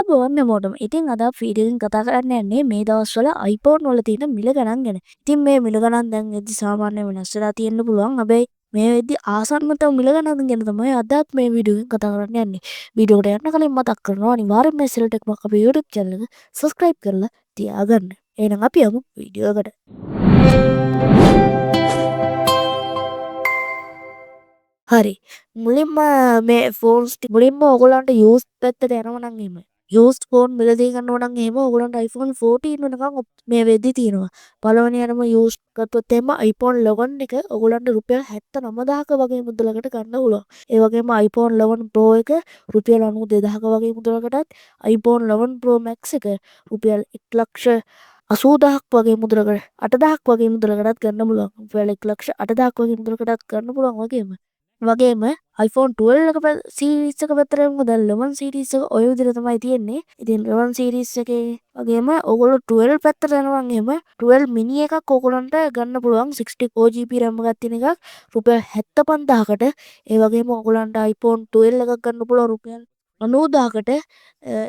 අපි ඔන්න හැමෝටම ඉතින් අද වීඩියෝ එකකින් කතා කරන්න යන්නේ මේ දවස්වල iPhone වල තියෙන මිල ගණන් ගැන. ඉතින් මේ මිල ගණන් දැන් එද්දි සාමාන්‍ය වෙනස් වෙලා තියෙන්න පුළුවන්. හැබැයි මේ වෙද්දි ආසන්නතම මිල ගණන් ගැන තමයි අදත් මේ වීඩියෝ එකෙන් කතා කරන්න යන්නේ. වීඩියෝ එකට යන්න කලින් මතක් කරනවා අනිවාර්යෙන්ම මේ සෙල් ටෙක්මක් අපේ YouTube channel එක subscribe කරලා තියාගන්න. එහෙනම් අපි යමු වීඩියෝ එකට. හරි. මුලින්ම මේ ෆෝන්ස් මුලින්ම ඔයගොල්ලන්ට යූස් පැත්තට යනවා නම් එහෙම. යූස්ඩ් ෆෝන් මිලදී ගන්නවා නම් එහෙම ඔයගොල්ලන්ට iPhone 14 වෙනකන් මේ වෙද්දි තියෙනවා. පළවෙනියටම යූස්ඩ් ගත්තොත් එහෙම iPhone 11 එක ඔයගොල්ලන්ට රුපියල් 79000ක වගේ මුදලකට ගන්න පුළුවන්. ඒ වගේම iPhone 11 Pro එක රුපියල් 92000ක වගේ මුදලකටත් iPhone 11 Pro Max එක රුපියල් 1,80,000ක් වගේ මුදලකට 8,000ක් වගේ මුදලකටත් ගන්න පුළුවන්. රුපියල් 1,80,000ක් වගේ මුදලකටත් ගන්න පුළුවන් වගේම iPhone 12 එක සීරීස් එක පැත්තට යමු. දැන් 11 සීරීස් එක ඔය විදිහට තමයි තියෙන්නේ. ඉතින් 11 සීරීස් එකේ වගේම ඔයගොල්ලෝ 12 පැත්තට යනවා නම් එහෙම 12 mini එකක් ඔයගොල්ලන්ට ගන්න පුළුවන් 64GB RAM එකක් තියෙන එකක් රුපියල් 75,000කට. ඒ වගේම ඔයගොල්ලන්ට iPhone 12 එකක් ගන්න පුළුවන් රුපියල් 90,000කට.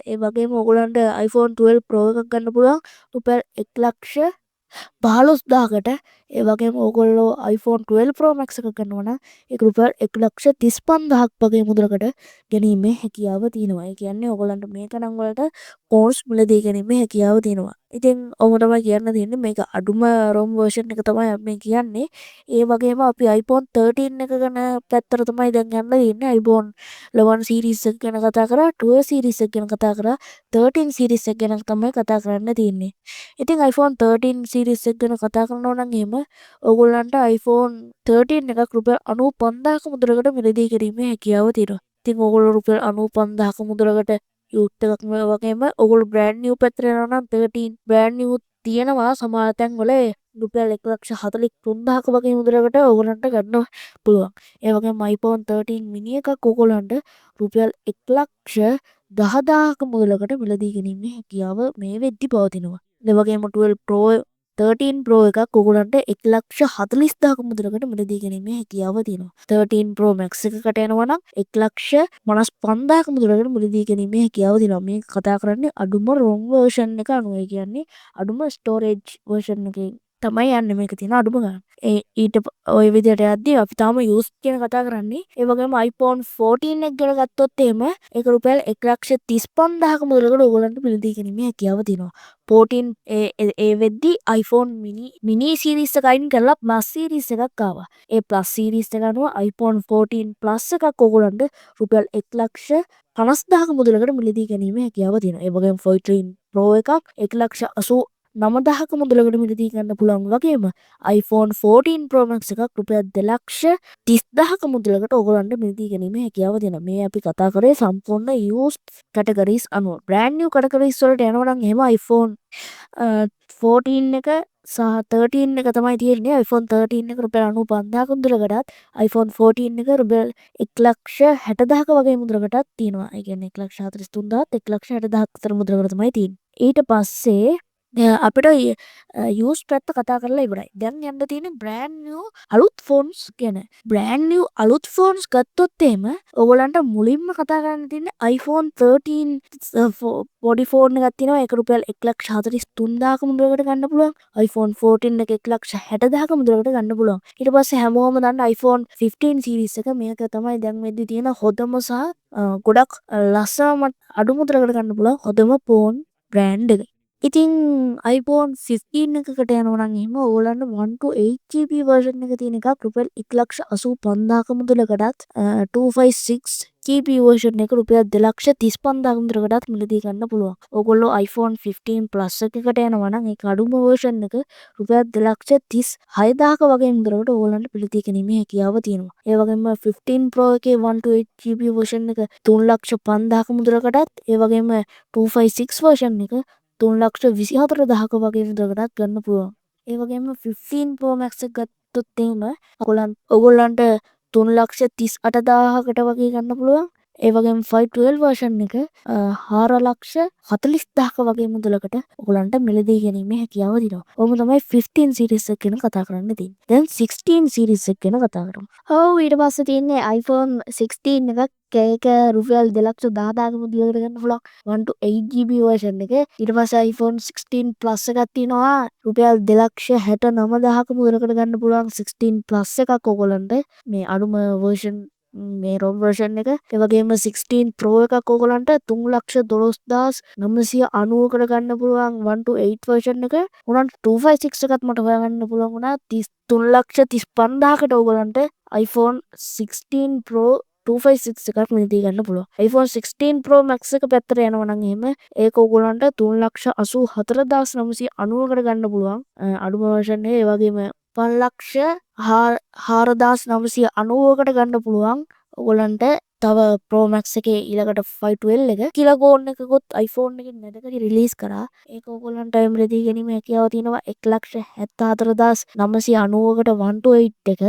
ඒ වගේම ඔයගොල්ලන්ට iPhone 12 Pro එකක් ගන්න පුළුවන් රුපියල් 1,15,000කට. ඒ වගේම ඔයගොල්ලෝ iPhone 12 Pro Max එකක් ගන්නවා නම් ඒක රුපියල් 1,35,000ක් වගේ මුදලකට ගැනීමේ හැකියාව තියෙනවා. ඒ කියන්නේ ඔයගොල්ලන්ට මේ ගණන් වලට ෆෝන්ස් මිලදී ගැනීමේ හැකියාව තියෙනවා. ඉතින් ඔහොම තමයි කියන්න තියෙන්නේ. මේක අඩුම ROM version එක තමයි අපි මේ කියන්නේ. ඒ වගේම අපි iPhone 13 එක ගැන පැත්තට තමයි දැන් යන්න තියෙන්නේ. iPhone 11 series එක ගැන කතා කරා, 12 series එක ගැන කතා කරා, 13 series එක ගැන තමයි කතා කරන්න තියෙන්නේ. ඉතින් iPhone 13 series එක ගැන කතා කරනවා නම් එහෙම ඔයගොල්ලන්ට iPhone 13 එකක් රුපියල් 95,000ක මුදලකට මිලදී ගැනීමේ හැකියාව තියෙනවා. ඉතින් ඔයගොල්ලෝ රුපියල් 95,000ක මුදලකට යූත් එකක් මේ වගේම ඔයගොල්ලෝ brand new පැත්තට යනවා නම් 13 brand new තියෙනවා සමහර තැන්වල රුපියල් 1,43,000ක වගේ මුදලකට ඔයගොල්ලන්ට ගන්න පුළුවන්. ඒ වගේම iPhone 13 mini එකක් ඔයගොල්ලන්ට රුපියල් 1,10,000ක මුදලකට මිලදී ගැනීමේ හැකියාව මේ වෙද්දි පවතිනවා. ඒ වගේම 12 Pro 13 Pro එකක් ඔයගොල්ලන්ට 1,40,000ක මුදලකට මිලදී ගැනීමේ හැකියාව තියෙනවා. 13 Pro Max එකකට යනවා නම් 1,55,000ක මුදලකට මිලදී ගැනීමේ හැකියාව තියෙනවා. මේක කතා කරන්නේ අඩුම ROM version එක අනුව. ඒ කියන්නේ අඩුම storage version එකකින් තමයි යන්නේ මේක තියෙන අඩුම ගන්න. ඊට ඔය විදිහට යද්දී අපි තාම යූස් කියන කතා කරන්නේ. ඒ වගේම iPhone 14 එක ගැන ගත්තොත් එහෙම ඒක රුපියල් 1,35,000ක මුදලකට ඔයගොල්ලන්ට මිලදී ගැනීමේ හැකියාව තියෙනවා. 14 ඒ වෙද්දි iPhone mini series එක අයින් කරලා plus series එකක් ආවා. ඒ plus series එක අනුව iPhone 14 plus එකක් ඔයගොල්ලන්ට රුපියල් 1,50,000ක මුදලකට මිලදී ගැනීමේ හැකියාව තියෙනවා. ඒ වගේම 14 Pro එකක් 1,89,000ක මුදලකට මිලදී ගන්න පුළුවන්. වගේම iPhone 14 Pro Max එකක් රුපියල් 2,30,000ක මුදලකට ඔයගොල්ලන්ට මිලදී ගැනීමේ හැකියාව තියෙනවා. මේ අපි කතා කරේ සම්පූර්ණ used categories අනුව. brand new categories වලට යනවා නම් එහෙම iPhone 14 එක සහ 13 එක තමයි තියෙන්නේ. iPhone 13 එක රුපියල් 95,000ක මුදලකටත් iPhone 14 එක රුපියල් 1,60,000ක වගේ මුදලකටත් තියෙනවා. ඒ කියන්නේ 1,43,000ත් 1,60,000ක් අතර මුදලකට තමයි තියෙන්නේ. ඊට පස්සේ අපිට යූස් පැත්ත කතා කරලා ඉවරයි. දැන් යන්න තියෙන්නේ brand new අලුත් ෆෝන්ස් ගැන. brand new අලුත් ෆෝන්ස් ගත්තොත් එහෙම ඔයගොල්ලන්ට මුලින්ම කතා කරන්න තියෙන්නේ iPhone 13 පොඩි ෆෝන් එකක් තියෙනවා. ඒක රුපියල් 1,43,000ක මුදලකට ගන්න පුළුවන්. iPhone 14 එක 1,60,000ක මුදලකට ගන්න පුළුවන්. ඊට පස්සේ හැමෝම දන්න iPhone 15 series එක මේක තමයි දැන් වෙද්දි තියෙන හොඳම සහ ගොඩක් ලස්සනම අඩු මුදලකට ගන්න පුළුවන් හොඳම ෆෝන් බ්‍රෑන්ඩ් එක. ඉතින් iPhone 15 එකකට යනවා නම් එහෙම ඔයගොල්ලන්ට 128GB version එක තියෙන එකක් රුපියල් 1,85,000ක මුදලකටත් 256GB version එක රුපියල් 2,35,000ක මුදලකටත් මිලදී ගන්න පුළුවන්. ඔයගොල්ලෝ iPhone 15 Plus එකකට යනවා නම් ඒක අඩුම version එක රුපියල් 2,36,000ක වගේ මුදලකට ඔයගොල්ලන්ට මිලදී ගැනීමේ හැකියාව තියෙනවා. ඒ වගේම 15 Pro එකේ 128GB version එක 3,05,000ක මුදලකටත් ඒ වගේම 256 version එක 3,24,000ක වගේ මුදලකටත් ගන්න පුළුවන්. ඒ වගේම 15 Pro Max එක ගත්තොත් එහෙම ඔයගොල්ලන්ට 3,38,000කට වගේ ගන්න පුළුවන්. ඒ වගේම 512 version එක 4,40,000ක වගේ මුදලකට ඔයගලන්ට මිලදී ගැනීමේ හැකියාව දිනවා. ඔහොම තමයි 15 series එක ගැන කතා කරන්න තියෙන්නේ. දැන් 16 series එක ගැන කතා කරමු. ඔව් ඊට පස්සේ තියෙන්නේ iPhone 16 එකක්. ඒක රුපියල් 2,10,000ක මුදලකට ගන්න පුළුවන්. 1 to 8GB version එක. ඊට පස්සේ iPhone 16 Plus එකක් තියෙනවා. රුපියල් 2,69,000ක මුදලකට ගන්න පුළුවන් 16 Plus එකක් ඔයගලන්ට. මේ අඩුම version මේ ROM version එක. ඒ වගේම 16 Pro එකක් ඔයගලන්ට 3,12,990කට ගන්න පුළුවන් 1 to 8 version එක. උනන්ට 256 එකත් මට හොයාගන්න පුළුවන් වුණා 3,35,000කට ඔයගලන්ට iPhone 16 Pro 256 එකක් මිලදී ගන්න පුළුවන්. iPhone 16 Pro Max එක පැත්තට යනවා නම් එහෙම ඒක ඔයගලන්ට 3,84,990කට ගන්න පුළුවන්. අඩුම version එක. ඒ වගේම 5,04,990කට ගන්න පුළුවන් ඔයගලන්ට තව Pro Max එකේ ඊළඟට 512 එක කියලා ගෝන් එකකුත් iPhone එකෙන් නැදකදී රිලීස් කරා. ඒක ඔයගලන්ට මිලදී ගැනීම හැකියාව තියෙනවා 1,74,990කට 1 to 8 එක.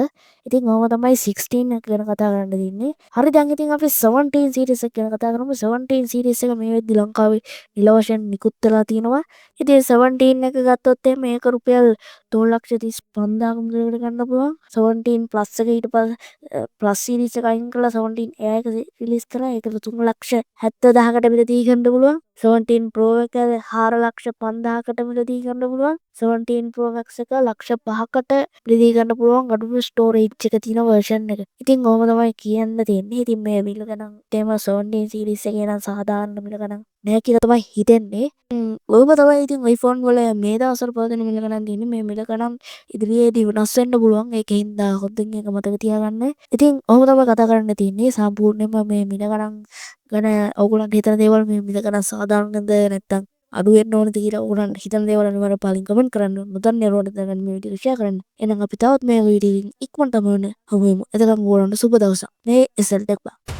ඉතින් ඔහොම තමයි 16 එක ගැන කතා කරන්න තියෙන්නේ. හරි දැන් ඉතින් අපි 17 series එක ගැන කතා කරමු. 17 series එක මේ වෙද්දි ලංකාවේ නිල වශයෙන් නිකුත් වෙලා තියෙනවා. ඉතින් 17 එක ගත්තොත් එහෙනම් මේක රුපියල් 3,35,000ක මුදලකට ගන්න පුළුවන්. 17 Plus එක ඊට පස්සේ Plus series එක අයින් කරලා 17 Air එක රිලීස් කරා. ඒකට 3,70,000කට මිලදී ගන්න පුළුවන්. 17 Pro එක 4,05,000කට මිලදී ගන්න පුළුවන්. 17 Pro Max එක 1,05,000කට මිලදී ගන්න පුළුවන්. අඩුම storage එක තියෙන version එක. ඉතින් ඔහොම තමයි කියන්න තියෙන්නේ. ඉතින් මේ මිල ගණන් තේම 17 series එකේ නම් සාධාරණ මිල ගණන් නෑ කියලා තමයි හිතෙන්නේ. ඔහොම තමයි ඉතින් iPhone වල මේ දවස්වල පවතින මිල ගණන් තියෙන්නේ. මේ මිල ගණන් ඉදිරියේදී වෙනස් වෙන්න පුළුවන්. ඒකින් හින්දා හොඳින් ඒක මතක තියාගන්න. ඉතින් ඔහොම තමයි කතා කරන්න තියෙන්නේ. සම්පූර්ණයෙන්ම මේ මිල ගණන් ගැන ඔයගොල්ලන්ට හිතන දේවල් මේ මිල ගණන් සාධාරණද නැත්නම් අඩු වෙන්න ඕනද කියලා ඔයගොල්ලන් හිතන දේවල් අනිවාර්යෙන් පාලින් කමෙන්ට් කරන්න. නොදන්න ඒවාට දැනගන්න මේ වීඩියෝ ෂෙයා කරන්න. එහෙනම් අපි තවත් මේ වීඩියෝ එකකින් ඉක්මනටම හමු වෙමු. එතකන් ඔයගොල්ලන්ට සුබ දවසක්. මේ SL Tech බා.